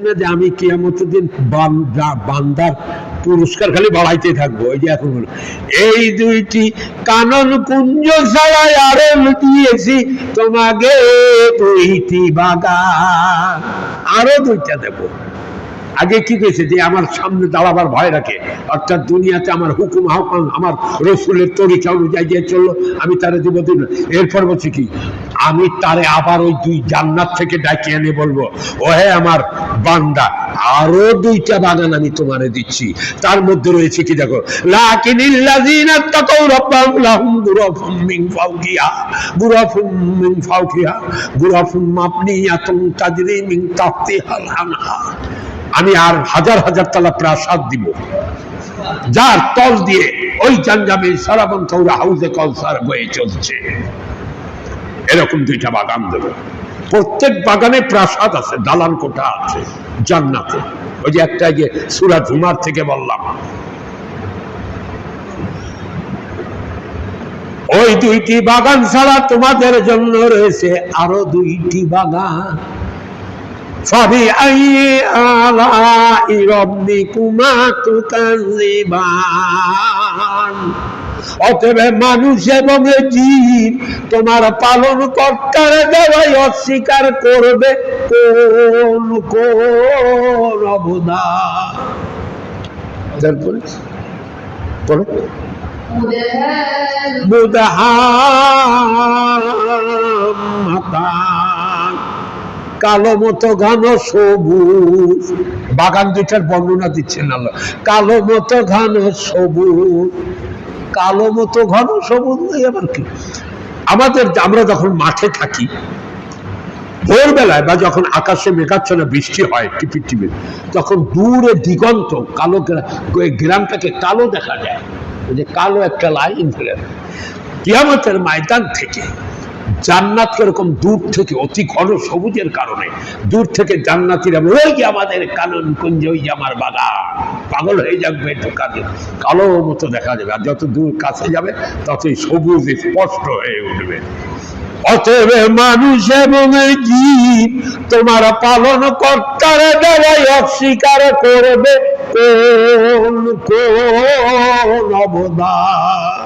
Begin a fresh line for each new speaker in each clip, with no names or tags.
না যে আমি কিয়ামতের দিন বান্দার পুরস্কার খালি বাড়াইতে থাকবো। ওই যে এখন এই দুইটি কানন কুঞ্জ ছাড়া আরো দিয়েছি তোমাকে দুইটি বাগান, আরো দুইটা দেবো। আগে কি কইছে যে আমার সামনে দাঁড়াবার ভয় রাখে, অর্থাৎ দুনিয়াতে আমার হুকুম আহ্বান আমার রসুলের তরিকা অনুযায়ী যে চললো আমি তারে দিব দিব। এরপর বলছি কি আমি তারে আবার ওই দুই জান্নাত থেকে ডাকে এনে বলবো ও হে আমার বান্দা আরো দুইটা বাগান আমি তোমারে দিচ্ছি। তার মধ্যে রয়েছে কি দেখো, লাকিনিল্লাযিনা তাকাউ রাব্বাহুম লাহুম গুরাফুম মিন ফাওকিহা গুরাফুম মিন ফাওকিহা গুরাফুম মাবনিয়াতুন তাজরি মিন তাহতিহাল আনহার। আমি আর হাজার হাজার তালা প্রাসাদ দিব যার তল দিয়ে ওই জানজামে সারাবন কৌরা হাউজে কলসার বয়ে চলছে। এরকম দুইটা বাগান দেব, প্রত্যেক বাগানে প্রাসাদ আছে, দালান কোঠা আছে জান্নাতে। ওই যে একটা যে সূরা জুমার থেকে বললাম, ওই দুইটি বাগান ছাড়া তোমাদের জন্য রয়েছে আরো দুইটি বাগান। فبأي آلاء ربكما تكذبان। অতএব মানুষ এবং জীব তোমার পালন কর্তার দেওয়াই অস্বীকার করবে কোন কোন অবদান। তারপরে মুদাহাম্মাতান, কালো মতো ঘন সবুজ। বাগান দুইটার বর্ণনা দিচ্ছেন আল্লাহ। কালো মতো ঘন সবুজ, কালো মতো ঘন সবুজ আবার কি, আমাদের আমরা যখন মাঠে থাকি ভোরবেলায় বা যখন আকাশে মেঘাচ্ছন্ন বৃষ্টি হয় টিপির টিপির, তখন দূরে দিগন্ত কালো গ্রামটাকে কালো দেখা যায়, যে কালো একটা লাইন ফেলে। কিয়ামতের ময়দান থেকে জান্নাত এরকম দূর থেকে অতি ঘন সবুজের কারণে দূর থেকে জান্নাতীরা ওই যে আমাদের কানন কুঞ্জ, ওই যে আমার বাগান, পাগল হয়ে যাবে ঢোকাতে, কালো মতো দেখা যাবে। আর যত দূর কাছে যাবে ততই সবুজ স্পষ্ট হয়ে উঠবে। অতএব মানুষ এবং জীব তোমার পালন কর্তার দেওয়াই অস্বীকার করবে কোন কোন অবদান।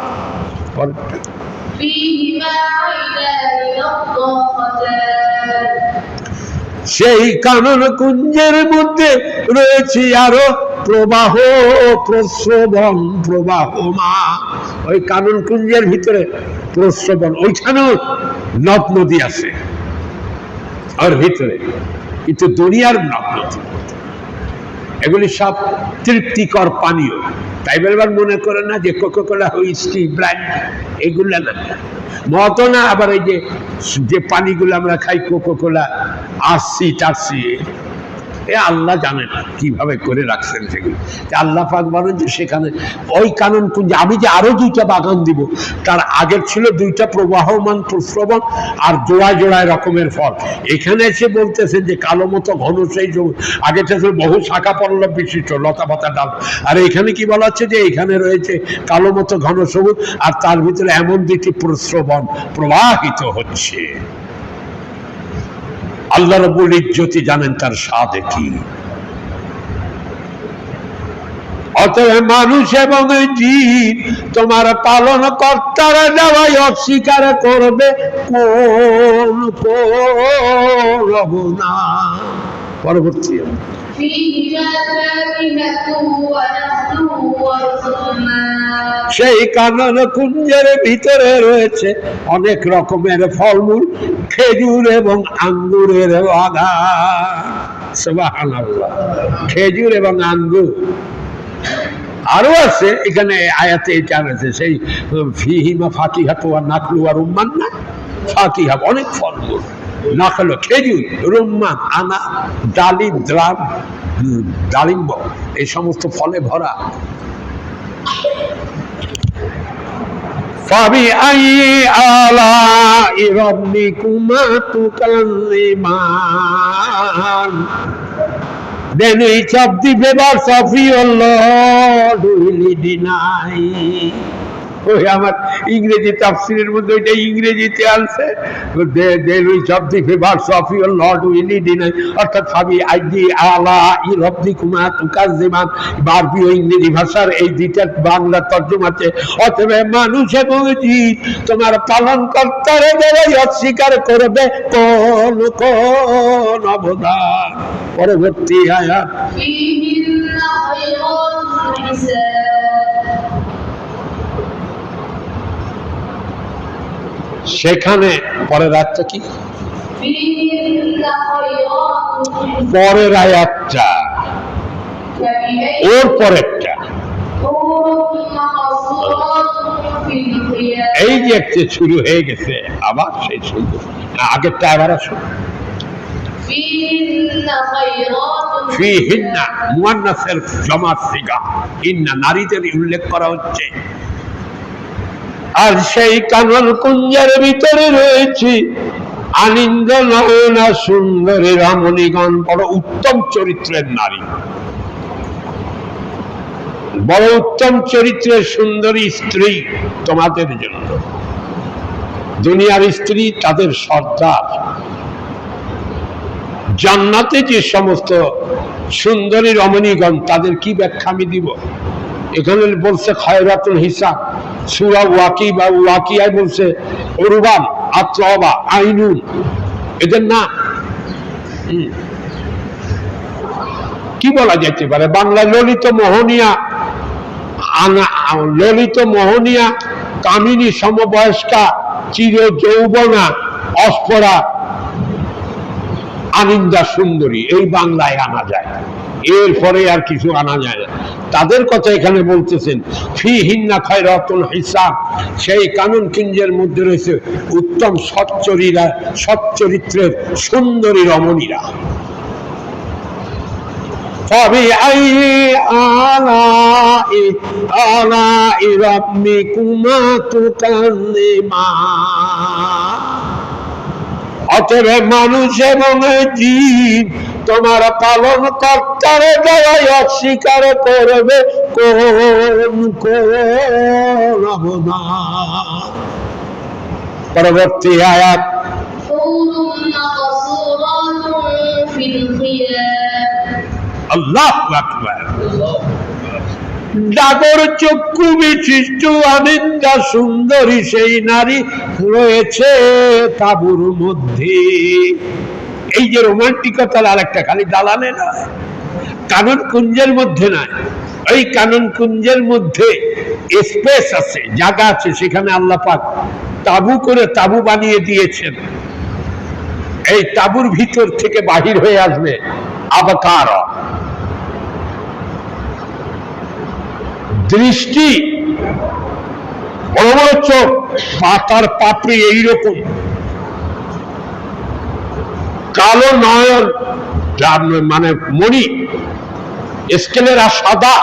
সেই কানন কুঞ্জের মধ্যে রয়েছে আরো প্রবাহ প্রস্রবণ প্রবাহমা। ওই কানন কুঞ্জের ভিতরে প্রস্রবণ, ওইখানেও নদ নদী আছে ওর ভিতরে, কিন্তু দুনিয়ার নদ নদী এগুলি সব তৃপ্তিকর পানীয়। তাই বলবার মনে করে না যে কোকাকোলা হুইস্কি ব্র্যান্ড এগুলা না, মত না। আবার এই যে পানিগুলো আমরা খাই কোকাকোলা আরসি টারসি, এ আল্লাহ জানেন কিভাবে করে রাখছেন সেগুলো। আল্লাহ পাক বলেন যে সেখানে ওই কানন কুঞ্জে আমি যে আরো দুইটা বাগান দিব, তার আগের ছিল দুইটা প্রবাহমান প্রস্রবণ আর জোড়ায় জোড়ায় রকমের ফল। এখানে এসে বলতেছেন যে কালো মতো ঘন সেই আগেটা ছিল বহু শাখা পল্লব বিশিষ্ট লতা পাতা ডাল, আর এখানে কি বলা হচ্ছে যে এখানে রয়েছে কালো মতো ঘন সবুজ আর তার ভিতরে এমন দুটি প্রস্রবণ প্রবাহিত হচ্ছে। আল্লাহ রাব্বুল ইজ্জতি জানেন তার স্বাদ কি। অতএব মানুষ এবং জীব তোমার পালন কর্তার দেওয়াই অস্বীকার করবে কোন কোন অবদান। পরবর্তী সেই কানন কুঞ্জের ভিতরে রয়েছে অনেক রকমের ফলমূল, খেজুর এবং আঙ্গুরের বাগান। সুবহানাল্লাহ, খেজুর এবং আঙ্গুর আরো আছে এখানে আয়াতে এটা আছে, সেই ফিহিমা ফাকিহাতু ওয়া নাখলু ওয়া রুম্মান, না ফাকিহা অনেক ফলমূল, নাখল খেজুর, রুম্মান আনা, ডালিম দ্রাম ডালিম্ব, এই সমস্ত ফলে ভরা। فبأي آلاء ربكما تكذبان। Then each of the favors of your Lord will deny. ওই আমার ইংরেজি তাফসীরের মধ্যে ওইটা ইংরেজিতে আছে, they which of the favors of your Lord will he deny, অর্থাৎ ফাবি আইদি আলা ই রব্বিকুমা তুকাজ্জিবান, আরবি ও ইংরেজি ভাষার এই দুইটা বাংলা তর্জমা আছে। অতএব মানুষ এবং জিন তোমার পালন কর্তার দ্বারাই অস্বীকার করবে কোন কোন অবদান। পরবর্তী আয়াত সেখানে পরের আয়াতটা কি? পরের আয়াতটা ওর পরেরটা এই যে একটা শুরু হয়ে গেছে আবার সেই শুরু, আগেরটা আবার আসুন। ফিহিন্না মুয়ান্নাসের জামাত সিগা, ইন্না নারীদের উল্লেখ করা হচ্ছে। আর সেই কানন কুঞ্জের ভিতরে রয়েছে আনন্দ নয়না সুন্দরী রমণীগণ, বড় উত্তম চরিত্রের নারী, বড় উত্তম চরিত্রের সুন্দরী স্ত্রী তোমাদের জন্য। দুনিয়ার স্ত্রী তাদের সর্দার, জান্নাতে যে সমস্ত সুন্দরী রমণীগণ তাদের কি ব্যাখ্যা আমি দিব? এখানে বলছে খায়রাতুল হিসাব, সূরা ওয়াকি বা ওয়াকিয়ায় বলছে উরবান, আতরাবা, আইনুন, এদের নাম কি বলা যেতে পারে? বাংলায় ললিত মোহনিয়া, ললিত মোহনিয়া, কামিনী, সমবয়স্কা, চির যৌবনা, অস্পরা, আনিন্দা সুন্দরী, এই বাংলায় আনা যায়, এরপরে আর কিছু আনা যায় না। তাদের কথা এখানে বলতেছেন ফিহিন্না খায়রাতুল হিসাব, সেই কানন কিঞ্জের মধ্যে রয়েছে উত্তম সচ্চরিত্রের সুন্দরী রমণীরা। فبأي آلاء ربكما تكذبان। অতএব মানুষ এবং জিন তোমার পালন কর্তার দ্বারাই অস্বীকার করবে কোন কোন অবদান। পরবর্তী আয়াত আল্লাহু আকবার। জাগর চক্ষু বিশিষ্ট আনন্দা সুন্দরী সেই নারী রয়েছে তাঁবুর মধ্যে। এই যে রোমান্টিকতার আর একটা খালি দালালে নয়, কানন কুঞ্জের মধ্যে নয়, এই কানন কুঞ্জের মধ্যে স্পেস আছে, জায়গা আছে, সেখানে আল্লাহ পাক তাঁবু করে তাঁবু বানিয়ে দিয়েছেন। এই তাঁবুর ভিতর থেকে বাহির হয়ে আসবে আবকার, দৃষ্টি, বড় বড় চোখ, পাতার পাপড়ি এইরকম, কালো নয়ন, মানে মণি, স্কেলেরা সাদা,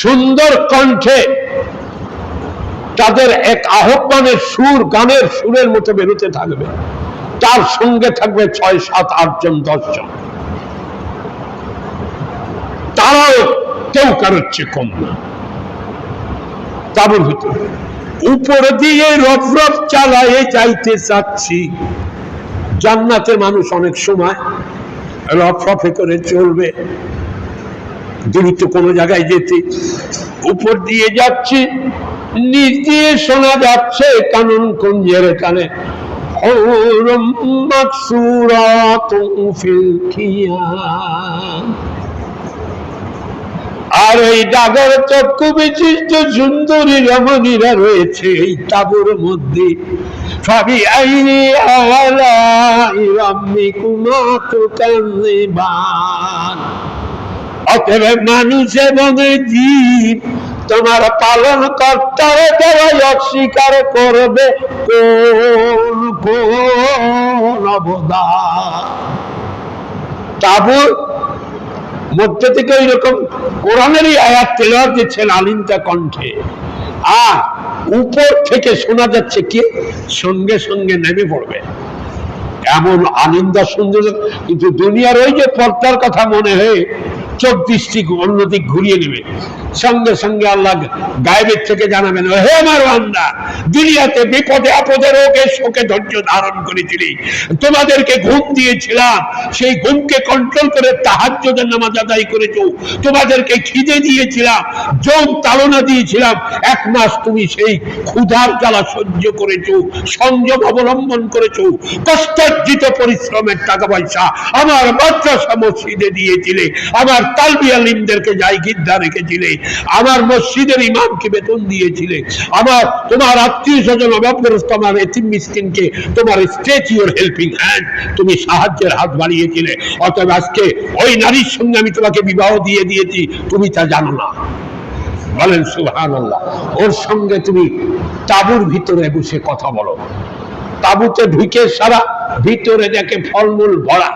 সুন্দর কণ্ঠে তাদের এক আহ্বানের সুর, গানের সুরের মতো বেরোতে থাকবে। তার সঙ্গে থাকবে 6, 7, 8 জন, 10 জন। তারাও কেউ কারোর চেয়ে কম না। তাঁবুর ভিতরে উপর দিয়ে রফরফ চালায়ে যাইতে চাচ্ছি। জান্নাতের মানুষ অনেক সময় রফরফে করে চলবে, দ্রুত কোনো জায়গায় যেতে, উপর দিয়ে যাচ্ছে, নিচ দিয়ে শোনা যাচ্ছে কানন কুঞ্জের কানে আর এই ডাগর চক্ষু বিশিষ্ট সুন্দরী রমণীরা রয়েছে এই তাঁবুর মধ্যে। ফাবি আইনি আলাই রাব্বিকুমা তুকাজ্জিবান। অতএব মানুষ এবং জীব তোমার পালন কর্তার দ্বারাই অস্বীকার করবে কোন কোন অবদান। তাঁবুর মধ্যে থেকে ওই রকম কোরআনেরই আয়াত তেলাওয়াত দিচ্ছেন আলিন্দা কণ্ঠে, আর উপর থেকে শোনা যাচ্ছে কি সঙ্গে সঙ্গে নেমে পড়বে, এমন আলিন্দা সুন্দর। কিন্তু দুনিয়ার ওই যে পর্দার কথা মনে হয় চোখ দৃষ্টি অন্যদিক ঘুরিয়ে নেবে। সঙ্গে সঙ্গে আল্লাহ গায়েবের থেকে জানাবেন, হে আমার বান্দা, দুনিয়াতে বিপদে আপদে রোগে শোকে ধৈর্য ধারণ করেছিলি, তোমাদেরকে ঘুম দিয়েছিলাম, সেই ঘুমকে কন্ট্রোল করে তাহাজ্জুদের নামাজ আদায় করেছো, তোমাদেরকে খিদে দিয়েছিলাম, যৌন তাড়না দিয়েছিলাম, 1 মাস তুমি সেই ক্ষুধার জ্বালা সহ্য করেছো, সংযম অবলম্বন করেছো, কষ্টার্জিত পরিশ্রমের টাকা পয়সা আমার মাদ্রাসা মসজিদে দিয়েছিলে, আমার তালবি আলিমদেরকে জায়গিরদা রেখেছিলে, আমার মসজিদের ইমামকে বেতন দিয়েছিলে, তোমার আত্মীয় স্বজন অভাবগ্রস্ত আমার এতিম মিসকিনকে তোমার স্ট্রেচ ইউর হেল্পিং হ্যান্ড, তুমি সাহায্যের হাত বাড়িয়েছিলে। অতএব আজকে ওই নারীর সঙ্গে আমি তোমাকে বিবাহ দিয়ে দিয়েছি, তুমি তা জানো না। বলেন সুবহানাল্লাহ। ওর সঙ্গে তুমি তাঁবুর ভিতরে বসে কথা বলো, তাঁবুতে ঢুকে সারা ভিতরে দেখে ফলমূল ভরা,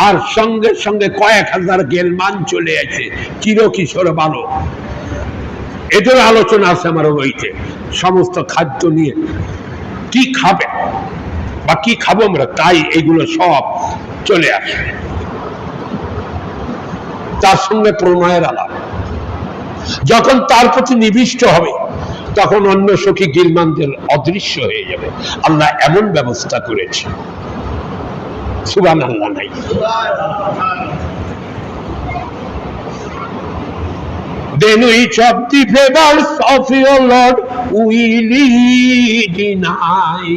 আর সঙ্গে সঙ্গে কয়েক হাজার গেলমান চলে আছে, চিরকিশোর বালক। এদের আলোচনা আছে আমার বইতে, সমস্ত খাদ্য নিয়ে, কি খাবে বা কি খাবো আমরা, তাই এগুলো সব চলে আসে। তার সঙ্গে প্রণয়ের আলাপ, যখন তার প্রতি নিবিষ্ট হবে তখন অন্য সখী গিলমানদের অদৃশ্য হয়ে যাবে। আল্লাহ এমন ব্যবস্থা করেছে, সুবহানাল্লাহ নাই। Then which of the favors of your Lord will he deny?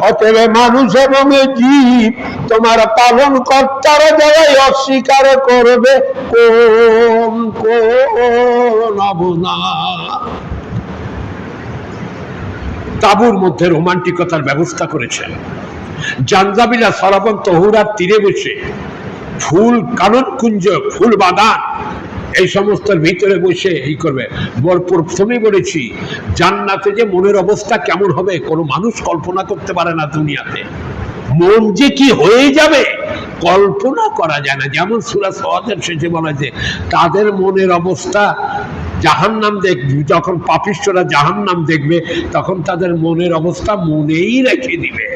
অতএব মানুষ এবং জীব তোমার পালন কর্তার দ্বারাই অস্বীকার করবে কোন অবনা। তাঁবুর মধ্যে রোমান্টিকতার ব্যবস্থা করেছেন। জানজাবিলা সরাবন তহুরার তীরে বসে ফুল কানন কুঞ্জ, ফুল বাগান, এই সমস্ত ভিতরে বসে এই করবে। প্রথমে বলেছি জান্নাতে যে মনের অবস্থা কেমন হবে কোনো মানুষ কল্পনা করতে পারে না। দুনিয়াতে মন যে কি হয়ে যাবে কল্পনা করা যায় না। যেমন সূরা সওয়াদের শেষে বলা যে তাদের মনের অবস্থা জাহান্নাম দেখবে, যখন পাপিষ্ঠরা জাহান্নাম দেখবে তখন তাদের মনের অবস্থা মনেই রেখে দিবে,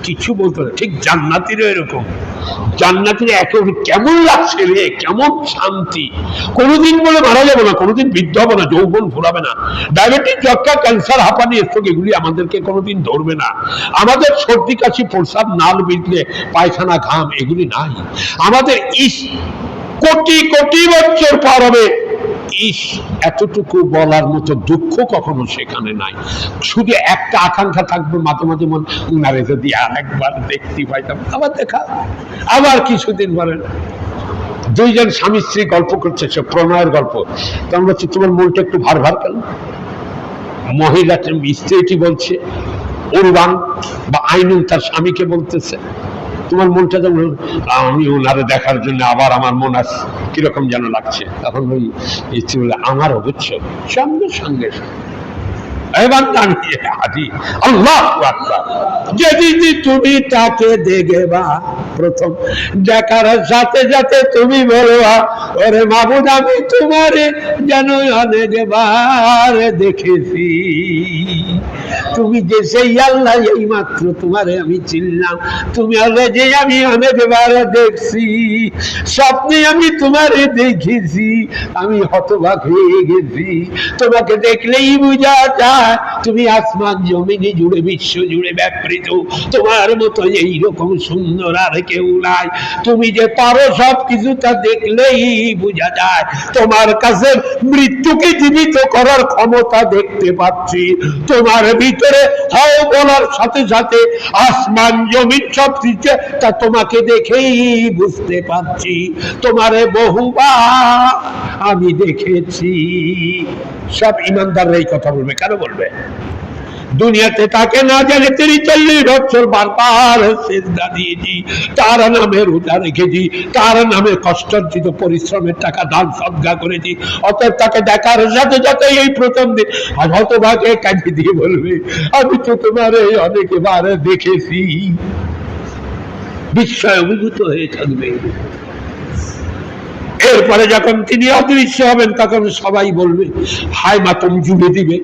কিছু বলতে না। ঠিক জান্নাতিরও এরকম, জান্নাতির একেবারে কেমন লাগছে রে, কেমন শান্তি, কোনোদিন বলে মারা যাবো না, কোনোদিন বৃদ্ধ হবো না, যৌবন ফুরাবে না, ডায়াবেটিস, যক্ষা, ক্যান্সার, হাঁপানি, স্ট্রোক এগুলি আমাদেরকে কোনোদিন ধরবে না। আমাদের সর্দি কাশি, প্রস্রাব, নাল বিঁধলে, পায়খানা, ঘাম এগুলি নাই। আমাদের কোটি কোটি বছর পার হবে, এতটুকু বলার মতো দুঃখ কখনো সেখানে নাই। শুধু একটা আকাঙ্ক্ষা থাকবে মাঝে মাঝে মন, উনারে যদি আর একবার দেখতে পাইতাম, আবার দেখা, আবার কিছুদিন পরে। দুইজন স্বামী স্ত্রী গল্প করছে, সে প্রণয়ের গল্প। তখন বলছে তোমার মনটা একটু ভার ভার কেন? মহিলা স্ত্রীটি বলছে, উরবান বা আইনুল তার স্বামীকে বলতেছে, তোমার মনটা যেমন, আমি ওনারে দেখার জন্য আবার আমার মন আস কিরকম যেন লাগছে। তখন ওই স্ত্রী বলে, আমারও বুঝছো। সঙ্গে সঙ্গে যেদিন তুমি তাকে দেখবা প্রথম দেখার সাথে সাথে তুমি বলবা, ওরে মাবুদ আমি তোমারে যেন অনেকবার দেখেছি, তুমি যে সেই আল্লাহ, এই মাত্র তোমারে আমি চিনলাম, তুমি আল্লাহ যে আমি অনেকবার দেখছি, স্বপ্নে আমি তোমারে দেখেছি, আমি হতবাক হয়ে গেছি। তোমাকে দেখলেই বুঝা যায় তুমি আসমান জমিনে জুড়ে, বিশ্ব জুড়ে ব্যাপৃত, তোমার মতো এইরকম সুন্দর আর কেউ নাই। তুমি যে পারো সব কিছু তা দেখলেই বোঝা যায়। তোমার কাছে মৃত্যুকে জীবিত করার ক্ষমতা দেখতে পাচ্ছি, তোমার ভিতরে হাও বলার সাথে সাথে আসমান জমিন সব কিছু তা তোমাকে দেখেই বুঝতে পারছি। তোমারে বহুবার আমি দেখেছি। সব ইমানদাররা এই কথা বলবে। কেন বলবে? দুনিয়াতে তাকে না জানে 43 বছর বারবার সিজদা দিয়েছি, তার নামে রোজা রেখেছি, তার নামে কষ্টার্জিত পরিশ্রমের টাকা দান সদকা করেছি। অতএব তাকে দেখার সাথে সাথে এই প্রথম দিন হতভাগে কাঁদে দিয়ে বলবে, আমি তো তোমার অনেকবার দেখেছি। বিস্ময় অভিভূত হয়ে থাকবে। এরপরে যখন তিনি অদৃশ্য হবেন তখন সবাই বলবে, হায় মাতম জুড়ে দিবে,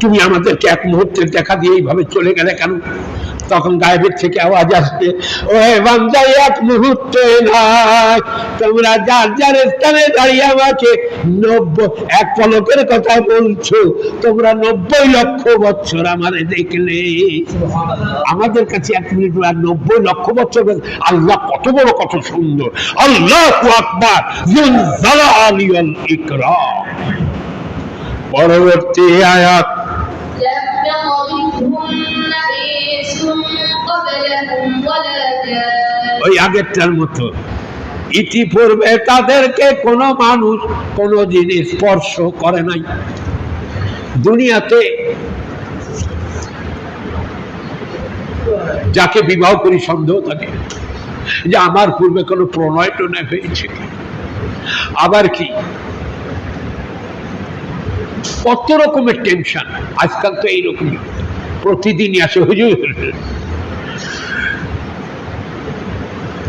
তুমি আমাদেরকে এক মুহূর্তের দেখা দিয়ে এইভাবে চলে গেলে কেন? তখন গায়েবের থেকে আওয়াজ আসবে, ওহে বান্দা এক মুহূর্তে নাই, তোমরা যার যার স্থানে দাঁড়িয়ে আমাকে 90 এক পলকের কথা বলছো, তোমরা 90 লক্ষ বছর আমারে দেখলে। আমাদের কাছে 1 মিনিট আর 90 লক্ষ বছর। আল্লাহ কত বড়, কত সুন্দর। আল্লাহু আকবার যুল জালালি ওয়াল ইকরাম। পরবর্তী আয়াত, ওই আগেরটার মতো, ইতিপূর্বে তাদেরকে কোন মানুষ কোন জিনিস স্পর্শ করে নাই। দুনিয়াতে যাকে বিবাহ করি সন্দেহ থাকে যে আমার পূর্বে কোনো প্রণয় টনয় হয়েছে, আবার কি কত রকমের টেনশন। আজকাল তো এইরকমই প্রতিদিনই আসে, হুজুর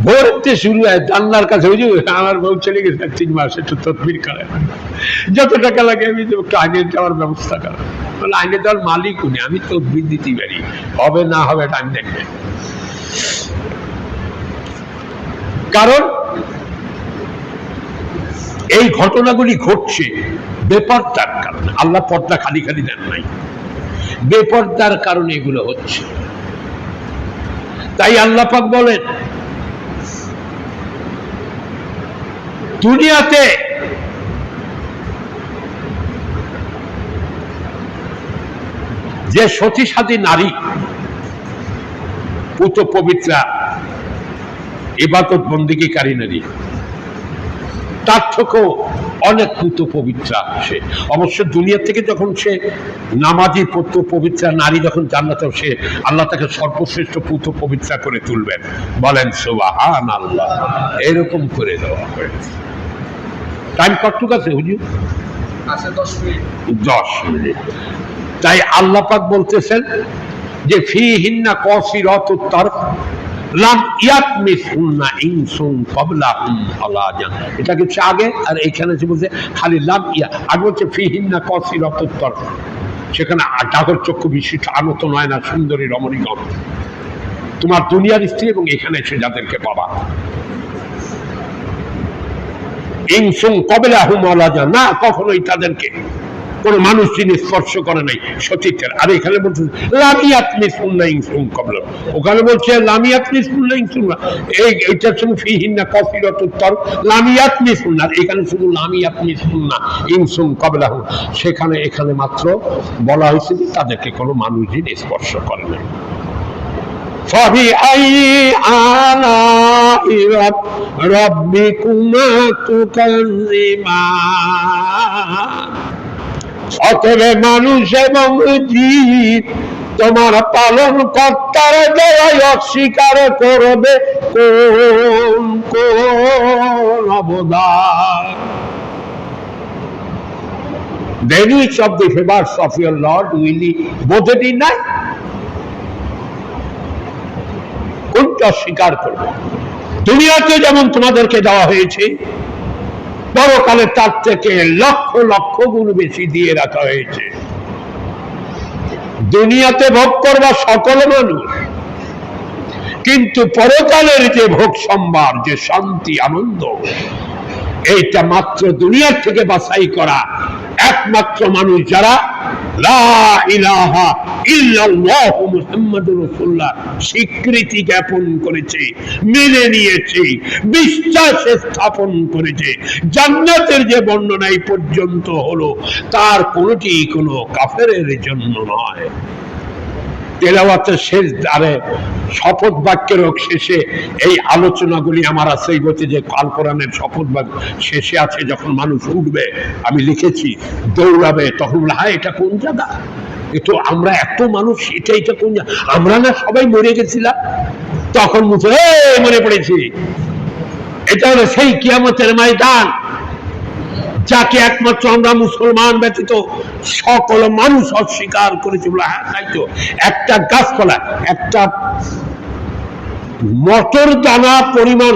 ভোরতে শুরু হয় জানলার কাছে, হুজুর আমার বউ চলে গেছে 3 মাস, একটু তদবির করে, যত টাকা লাগে আমি একটু আগে যাওয়ার ব্যবস্থা করা। বলে আগে যাওয়ার মালিক উনি, আমি তদবির দিতে পারি, হবে না হবে টাইম দেখবে। কারণ এই ঘটনাগুলি ঘটছে বেপরদার কারণে। আল্লাহ পর্দা খালি খালি দেন নাই, বেপরদার কারণে এগুলো হচ্ছে। তাই আল্লাহ পাক বলেন, দুনিয়াতে যে সতী সাথী নারী পুত পবিত্রা ইবাদত বন্দেগীকারী নারী, তার থেকেও অনেক পুত পবিত্রা সে। অবশ্য দুনিয়া থেকে যখন সে নামাজি পুত পবিত্রা নারী যখন জান্নাতে, সে আল্লাহ তাকে সর্বশ্রেষ্ঠ পুত পবিত্রা করে তুলবেন। বলেন সুবহানাল্লাহ। এরকম করে দেওয়া হয়েছে। টাইম কতটুকু আছে হুজুর? 10 মিনিট। তাই আল্লাহ পাক বলতেছেন যে ফিহিন্না কাসিরাতুত তারফ লাম ইয়াতমিসুন্না ইনসুন ক্বাবলাহুম ওয়ালা জান। এটা কিছু আগে, আর এখানে যে বলছে খালি লাম ইয়া, আগে হচ্ছে ফিহিন্না কাসিরাতুত তারফ, সেখানে ডাগর চক্ষু বিশিষ্ট আনত নয়না সুন্দরী রমণীগণ, তোমার দুনিয়ার স্ত্রী, এবং এখানে এসে যাদেরকে পাবা। ইনসুন ক্বাবলাহুম ওয়ালা জান, না কখনোই তাদেরকে কোন মানুষ যিনি স্পর্শ করে নাই সতীত্বের। আর এখানে বলছে লামিয়াত মিসুন্না ইনসুন ক্বাবলা, ওখানে বলছে লামিয়াত মিসুন্না ইনসুন, এইটার সঙ্গে ফিহিন্না কাসিরাতুত তারফ লামিয়াত মিসুন্না, এখানে শুধু লামিয়াত মিসুন্না ইনসুন ক্বাবলাহুম। সেখানে এখানে মাত্র বলা হয়েছে যে তাদেরকে কোনো মানুষ যিনি স্পর্শ করে নাই। فبأي آلاء ربكما تكذبان। অতএব মানুষ এবং জীব তোমার পালন কর্তার দেওয়াই অস্বীকার করবে কোন কোন অবদান। Then which of the favors of your Lord will he both deny? কোনটা অস্বীকার করবে? দুনিয়াতে যেমন তোমাদেরকে দেওয়া হয়েছে, পরকালে তার থেকে লক্ষ লক্ষ গুণ বেশি দিয়ে রাখা হয়েছে। দুনিয়াতে ভোগ করবা সকল মানুষ, কিন্তু পরকালের যে ভোগ সম্ভার, যে শান্তি আনন্দ, এইটা মাত্র দুনিয়ার থেকে বাছাই করা একমাত্র মানুষ যারা লা ইলাহা ইল্লাল্লাহু মুহাম্মাদুর রাসূলুল্লাহ স্বীকৃতি জ্ঞাপন করেছে, মেনে নিয়েছে, বিশ্বাস স্থাপন করেছে। জান্নাতের যে বর্ণনা এই পর্যন্ত হলো, তার কোনটি কোনো কাফেরের জন্য নয়। তেলাওয়াতের শেষ দ্বারে শপথ বাক্যের শেষে এই আলোচনাগুলি আমার আছে। এই বলতে যে আল কোরআনের শপথ বাক্য শেষে আছে, যখন মানুষ উঠবে, আমি লিখেছি দৌড়াবে, তখন হ্যাঁ এটা কোন জায়গা, একটু আমরা এত মানুষ, এটা কোন জায়গা, আমরা না সবাই মরে গেছিলাম, তখন মনে পড়েছি এটা হলো সেই কিয়ামতের ময়দান, যাকে একমাত্র আমরা মুসলমান ব্যতীত সকল মানুষ অস্বীকার করেছে। হ্যাঁ তাই তো, একটা গাছপালা, একটা মটর দানা পরিমাণ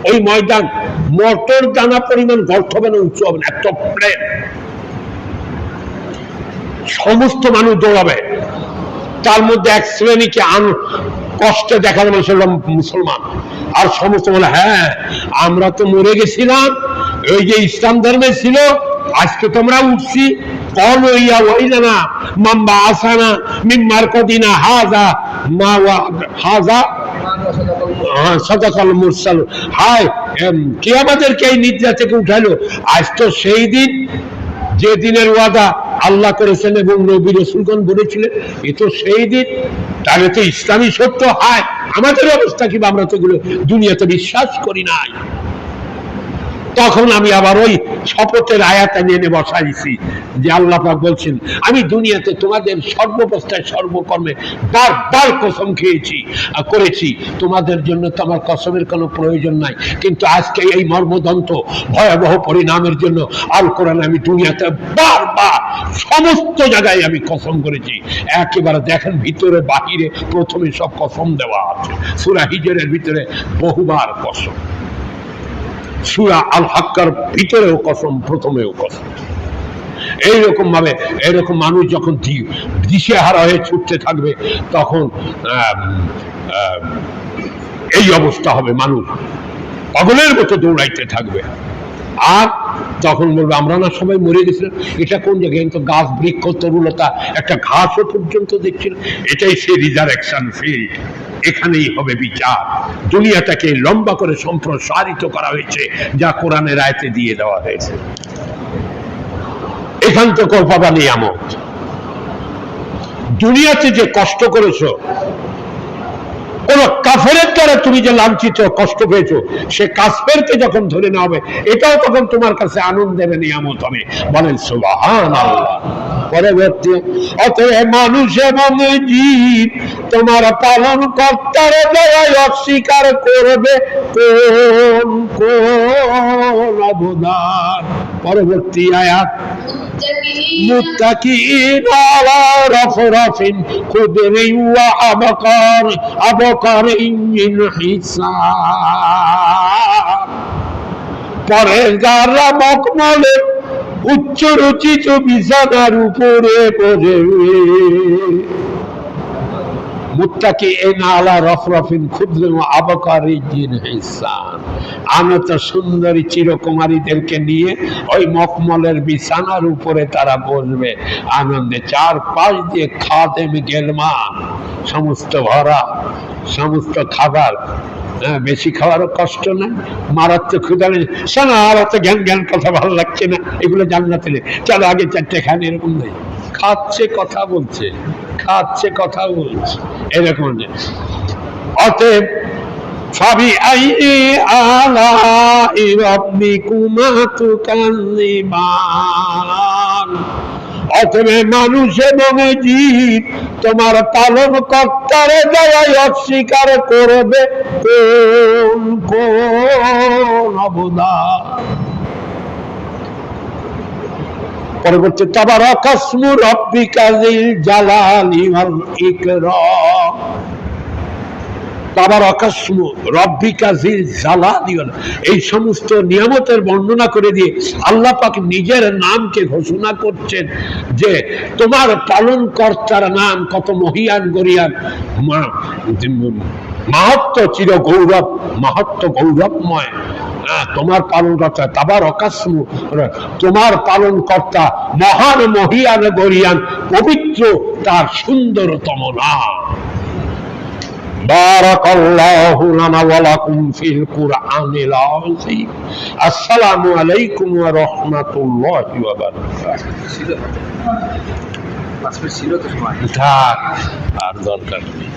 ওই ময়দান, মটর দানা পরিমাণ গর্ত হবে না, উঁচু হবে না, একটা প্লেন, সমস্ত মানুষ দৌড়াবে। তার মধ্যে এক শ্রেণীকে কষ্টে দেখা গেল মুসলমান, আর সমস্ত বলে হ্যাঁ আমরা তো মরে গেছিলাম, ওই যে ইসলাম ধর্মে ছিল, আজকে তোমরা উঠছি, কল ইয়া ওয়াইলানা মাম্বা আসানা মিম্মার কদিনা হাজা মা হাজা সাদাকাল মুরসাল। হায় কে আমাদেরকে এই নিদ্রা থেকে উঠালো? আজ তো সেই দিন যে দিনের ওয়াদা আল্লাহ করেছেন এবং নবী রাসূলগণ বলেছিলেন, এ তো সেই দিন। তাহলে তো ইসলামী সত্য। হায় আমাদের অবস্থা কি? আমরা তো এগুলো দুনিয়াতে বিশ্বাস করি নাই। তখন আমি আবার ওই শপথের আয়াতটা নিয়ে বসাইছি যে আল্লাহ পাক বলছেন, আমি দুনিয়াতে তোমাদের সর্বপ্রস্থায় সর্বকর্মে বারবার কসম খেয়েছি করেছি, তোমাদের জন্য তো আমার কসমের কোনো প্রয়োজন নাই, কিন্তু আজকে এই মর্মদন্ত ভয়াবহ পরিণামের জন্য আল কোরআনে আমি দুনিয়াতে বারবার সমস্ত জায়গায় আমি কসম করেছি। একেবারে দেখেন ভিতরে বাহিরে প্রথমে সব কসম দেওয়া আছে। সূরা হিজরের ভিতরে বহুবার কসম, সূরা আল হাক্কার ভিতরেও কসম, প্রথমেও কসম। এইরকম ভাবে এরকম মানুষ যখন দিশেহারা হয়ে ছুটতে থাকবে, তখন এই অবস্থা হবে, মানুষ পাগলের মতো দৌড়াইতে থাকবে। আর তখন বলবে আমরা না সবাই মরে গেছিলাম। এটা কোন জায়গায়? কিন্তু গাছ বৃক্ষ তরুলতা একটা ঘাসও পর্যন্ত দেখছিল। এটাই সে রিজারেকশন ফিল্ড, এখানেই হবে বিচার। দুনিয়াটাকে লম্বা করে সম্প্রসারিত করা হয়েছে, যা কোরআনের আয়াতে দিয়ে দেওয়া হয়েছে। এখান থেকে পাবা নিয়ামত। দুনিয়াতে যে কষ্ট করেছো, কোন কাফেরের দ্বারা তুমি যে লাঞ্ছিত কষ্ট পেয়েছো, সে কাফেরকে যখন ধরে নেওয়া হবে, এটাও তখন তোমার কাছে আনন্দের নিয়ামত হবে। বলেন সুবহানাল্লাহ। পরবর্তী, অতএব মানুষ এবং জীব তোমার পালন কর্তার দয়ায় অস্বীকার করবে কোন কোন অবদান। পরবর্তী আয়াত, মুত্তাকিন আলা রাফরাফিন খুদরিন ওয়া আবকারিন মিন হিসাব। পরেশগাররা মখমলে উচ্চ রচিত বিছানার উপরে পড়ে। মুত্তাকিন আলা রাফরাফিন খুদরিন ওয়া আবকারিন মিন হিসাব। আনত সুন্দরী চিরকুমারীদেরকে নিয়ে ওই মখমলের বিছানার উপরে তারা বসবে আনন্দে। চারপাশ দিয়ে খাদেম গেলমান সমস্ত ভরা, সমস্ত খাবার, বেশি খাওয়ারও কষ্ট নাই, মারাত্মক ক্ষুধা নেই। শোনা আর অত জ্ঞান জ্ঞান কথা ভালো লাগছে না, এগুলো জান্নাতে নেই, চলো আগে চারটে খান, এরকম নেই। খাচ্ছে কথা বলছে, খাচ্ছে কথা বলছে, এরকম নেই। অতএব فبأي آلاء ربكما تكذبان। অতএব মানুষ এবং জীব তোমার পালন কর্তার দয়ায় অস্বীকার করবে কোন কোন অবদান। পরবর্তী, তাবারাকা ইসমু রাব্বিকা যিল জালালি ওয়াল ইকরাম। এই সমস্ত নিয়ামতের বর্ণনা করে দিয়ে আল্লাহ পাক নিজের নামকে ঘোষণা করছেন যে তোমার পালন কর্তার নাম কত মহিয়ান গরিয়ান, মাহাত্ম চির গৌরব, মাহাত্ম গৌরবময়। তোমার পালন কর্তা তাবারাকা ইসমু, তোমার পালন কর্তা মহান মহিয়ান গরিয়ান, পবিত্র, তার সুন্দরতম নাম। বারাকাল্লাহু লানা ওয়া লাকুম ফিল কুরআনিল আযীম। আসসালামু আলাইকুম ওয়া রাহমাতুল্লাহি ওয়া বারাকাতুহু। আর দরকার নেই।